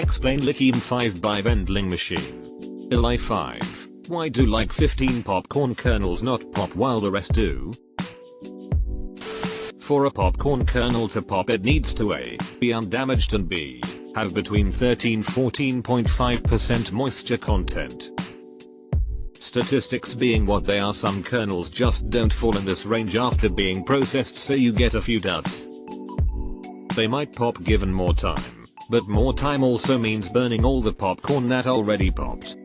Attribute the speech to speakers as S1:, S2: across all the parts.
S1: ELI5 by vending machine. ELI5, why do like 15 popcorn kernels not pop while the rest do? For a popcorn kernel to pop, it needs to A, be undamaged, and B, have between 13–14.5% moisture content. Statistics being what they are, some kernels just don't fall in this range after being processed, so you get a few duds. They might pop given more time, but more time also means burning all the popcorn that already popped.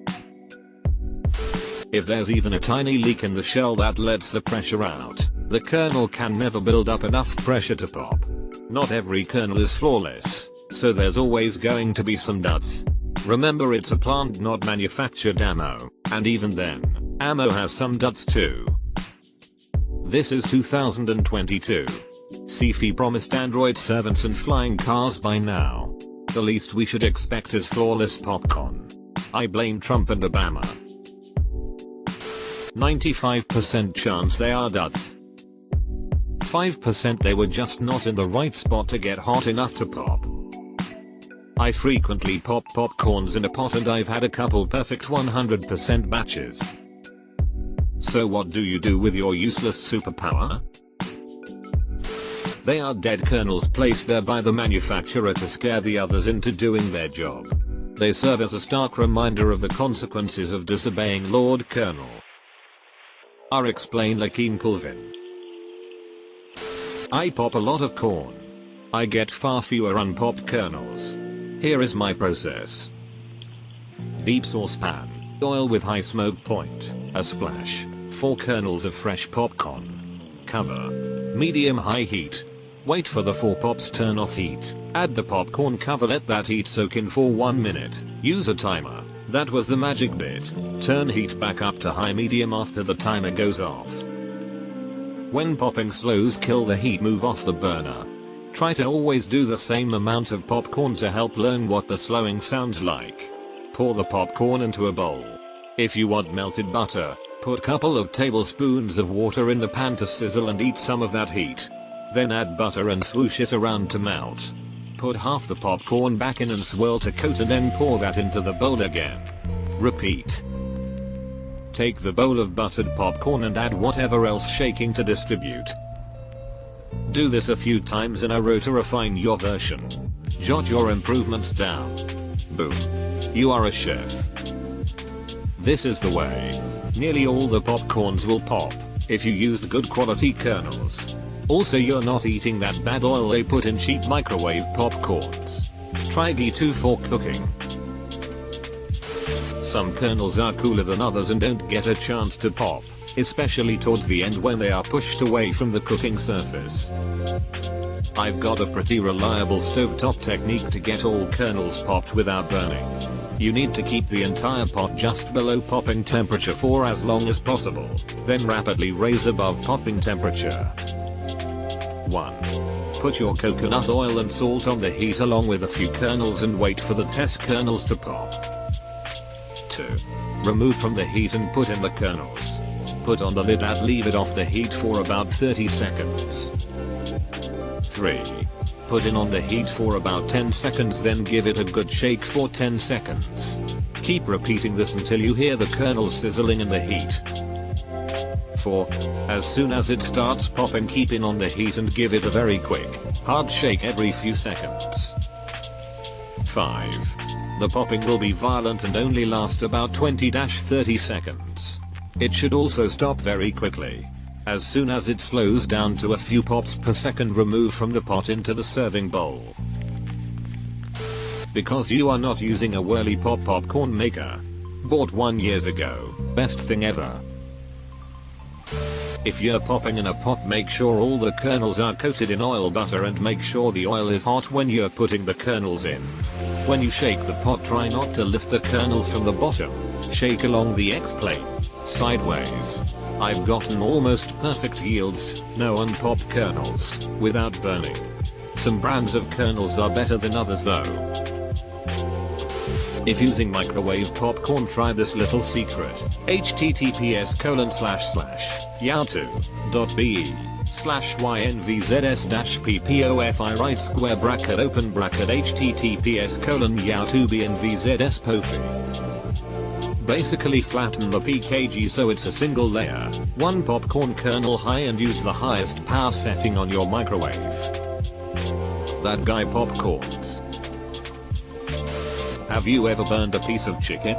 S1: If there's even a tiny leak in the shell that lets the pressure out, the kernel can never build up enough pressure to pop. Not every kernel is flawless, so there's always going to be some duds. Remember, it's a plant, not manufactured ammo, and even then, ammo has some duds too. This is 2022. Sci-fi promised Android servants and flying cars by now. The least we should expect is flawless popcorn. I blame Trump and Obama. 95% chance they are duds. 5% they were just not in the right spot to get hot enough to pop. I frequently pop popcorns in a pot, and I've had a couple perfect 100% batches. So what do you do with your useless superpower? They are dead kernels placed there by the manufacturer to scare the others into doing their job. They serve as a stark reminder of the consequences of disobeying Lord Colonel. Explainlikeimfive. I pop a lot of corn. I get far fewer unpopped kernels. Here is my process. Deep saucepan, oil with high smoke point, a splash, 4 kernels of fresh popcorn. Cover. Medium-high heat. Wait for the 4 pops turn off heat. Add the popcorn, cover, let that heat soak in for 1 minute. Use a timer. That was the magic bit. Turn heat back up to high-medium after the timer goes off. When popping slows, kill the heat, move off the burner. Try to always do the same amount of popcorn to help learn what the slowing sounds like. Pour the popcorn into a bowl. If you want melted butter, put couple of tablespoons of water in the pan to sizzle and eat some of that heat. Then add butter and swoosh it around to melt. Put half the popcorn back in and swirl to coat, and then pour that into the bowl again. Repeat. Take the bowl of buttered popcorn and add whatever else shaking to distribute. Do this a few times in a row to refine your version. Jot your improvements down. Boom. You are a chef. This is the way. Nearly all the popcorns will pop if you used good quality kernels. Also, you're not eating that bad oil they put in cheap microwave popcorns. Try G2 for cooking. Some kernels are cooler than others and don't get a chance to pop, especially towards the end when they are pushed away from the cooking surface. I've got a pretty reliable stovetop technique to get all kernels popped without burning. You need to keep the entire pot just below popping temperature for as long as possible, then rapidly raise above popping temperature. 1. Put your coconut oil and salt on the heat along with a few kernels and wait for the test kernels to pop. 2. Remove from the heat and put in the kernels. Put on the lid and leave it off the heat for about 30 seconds. 3. Put in on the heat for about 10 seconds, then give it a good shake for 10 seconds. Keep repeating this until you hear the kernels sizzling in the heat. 4. As soon as it starts popping, keep in on the heat and give it a very quick, hard shake every few seconds. 5. The popping will be violent and only last about 20–30 seconds. It should also stop very quickly. As soon as it slows down to a few pops per second, remove from the pot into the serving bowl. Because you are not using a whirly pop popcorn maker. Bought 1 years ago. Best thing ever. If you're popping in a pot, make sure all the kernels are coated in oil butter and make sure the oil is hot when you're putting the kernels in. When you shake the pot, try not to lift the kernels from the bottom. Shake along the X-plane, sideways. I've gotten almost perfect yields, no unpopped kernels, without burning. Some brands of kernels are better than others though. If using microwave popcorn, try this little secret. https://yahoo.be /ynvzs-ppofi right square bracket open bracket https://youtube-nvzs-pofi. Basically flatten the PKG so it's a single layer, 1 popcorn kernel high and use the highest power setting on your microwave. That guy popcorns. Have you ever burned a piece of chicken?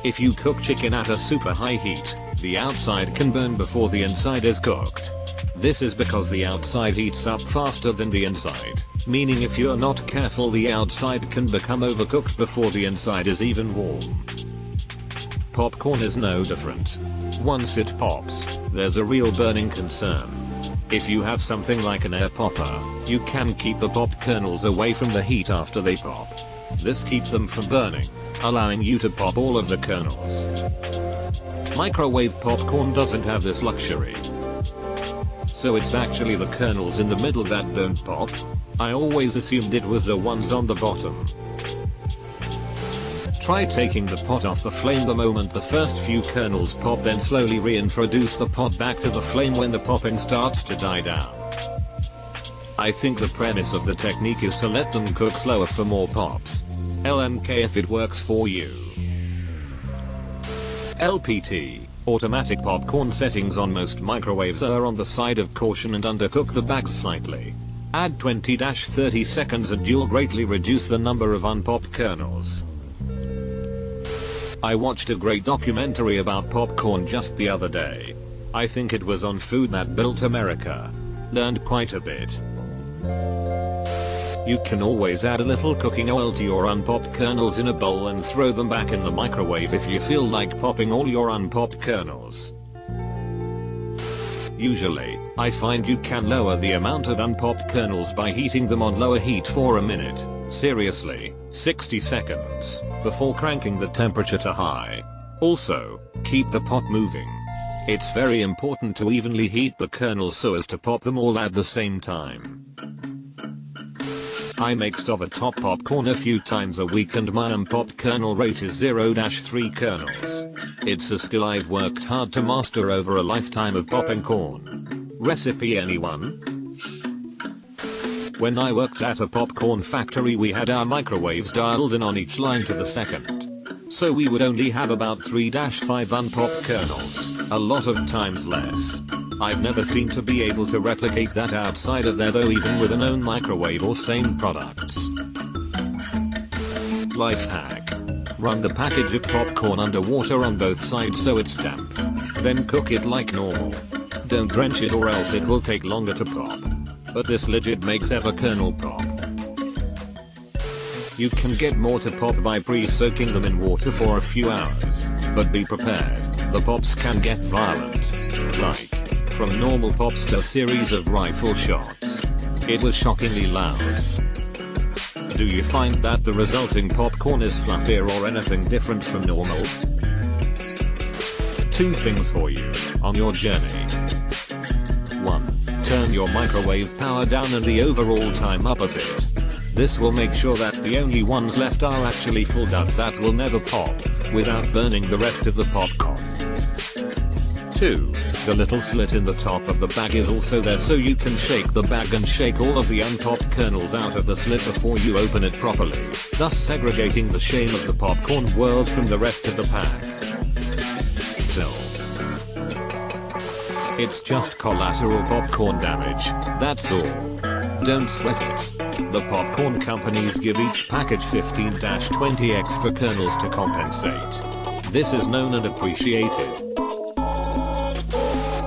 S1: If you cook chicken at a super high heat, the outside can burn before the inside is cooked. This is because the outside heats up faster than the inside, meaning if you're not careful the outside can become overcooked before the inside is even warm. Popcorn is no different. Once it pops, there's a real burning concern. If you have something like an air popper, you can keep the pop kernels away from the heat after they pop. This keeps them from burning, allowing you to pop all of the kernels. Microwave popcorn doesn't have this luxury. So it's actually the kernels in the middle that don't pop? I always assumed it was the ones on the bottom. Try taking the pot off the flame the moment the first few kernels pop, then slowly reintroduce the pot back to the flame when the popping starts to die down. I think the premise of the technique is to let them cook slower for more pops. LMK if it works for you. LPT, automatic popcorn settings on most microwaves are on the side of caution and undercook the bags slightly. Add 20-30 seconds and you'll greatly reduce the number of unpopped kernels. I watched a great documentary about popcorn just the other day. I think it was on Food That Built America. Learned quite a bit. You can always add a little cooking oil to your unpopped kernels in a bowl and throw them back in the microwave if you feel like popping all your unpopped kernels. Usually, I find you can lower the amount of unpopped kernels by heating them on lower heat for a minute, seriously, 60 seconds, before cranking the temperature to high. Also, keep the pot moving. It's very important to evenly heat the kernels so as to pop them all at the same time. I make stove top popcorn a few times a week and my unpopped kernel rate is 0-3 kernels. It's a skill I've worked hard to master over a lifetime of popping corn. Recipe anyone? When I worked at a popcorn factory we had our microwaves dialed in on each line to the second. So we would only have about 3-5 unpopped kernels, a lot of times less. I've never seemed to be able to replicate that outside of there though, even with a known microwave or same products. Life hack. Run the package of popcorn under water on both sides so it's damp. Then cook it like normal. Don't drench it or else it will take longer to pop. But this legit makes every kernel pop. You can get more to pop by pre-soaking them in water for a few hours, but be prepared, the pops can get violent. Like, from normal pops to a series of rifle shots. It was shockingly loud. Do you find that the resulting popcorn is fluffier or anything different from normal? 2 things for you on your journey. 1. Turn your microwave power down and the overall time up a bit. This will make sure that the only ones left are actually full duds that will never pop, without burning the rest of the popcorn. 2. The little slit in the top of the bag is also there so you can shake the bag and shake all of the unpopped kernels out of the slit before you open it properly, thus segregating the shame of the popcorn world from the rest of the pack. Still, it's just collateral popcorn damage, that's all. Don't sweat it. The popcorn companies give each package 15-20 extra kernels to compensate. This is known and appreciated.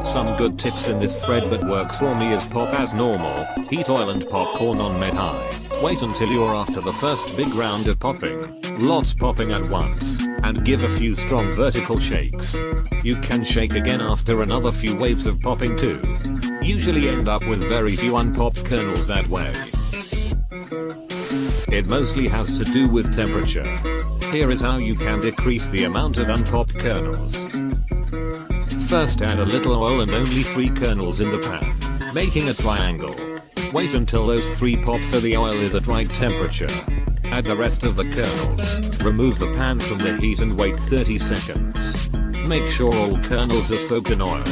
S1: Some good tips in this thread but works for me is pop as normal, heat oil and popcorn on mid-high. Wait until you're after the first big round of popping, lots popping at once, and give a few strong vertical shakes. You can shake again after another few waves of popping too. Usually end up with very few unpopped kernels that way. It mostly has to do with temperature. Here is how you can decrease the amount of unpopped kernels. First add a little oil and only 3 kernels in the pan, making a triangle. Wait until those 3 pop so the oil is at right temperature. Add the rest of the kernels, remove the pan from the heat and wait 30 seconds. Make sure all kernels are soaked in oil.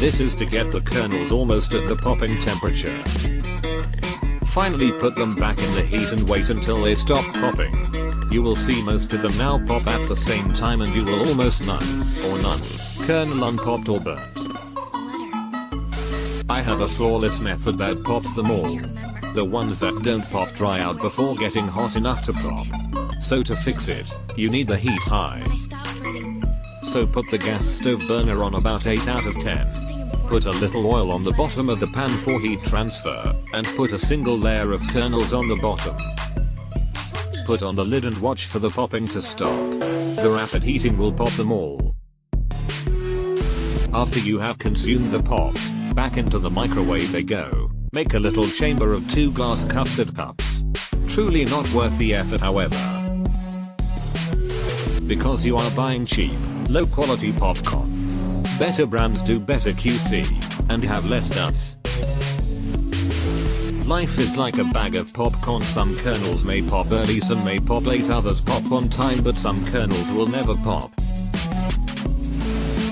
S1: This is to get the kernels almost at the popping temperature. Finally put them back in the heat and wait until they stop popping. You will see most of them now pop at the same time and you will almost none kernel unpopped or burnt. I have a flawless method that pops them all. The ones that don't pop dry out before getting hot enough to pop. So to fix it, you need the heat high. So put the gas stove burner on about 8 out of 10. Put a little oil on the bottom of the pan for heat transfer, and put a single layer of kernels on the bottom. Put on the lid and watch for the popping to stop. The rapid heating will pop them all. After you have consumed the pop, back into the microwave they go. Make a little chamber of 2 glass custard cups. Truly not worth the effort however. Because you are buying cheap, low quality popcorn. Better brands do better QC, and have less nuts. Life is like a bag of popcorn. Some kernels may pop early, some may pop late, others pop on time, but some kernels will never pop.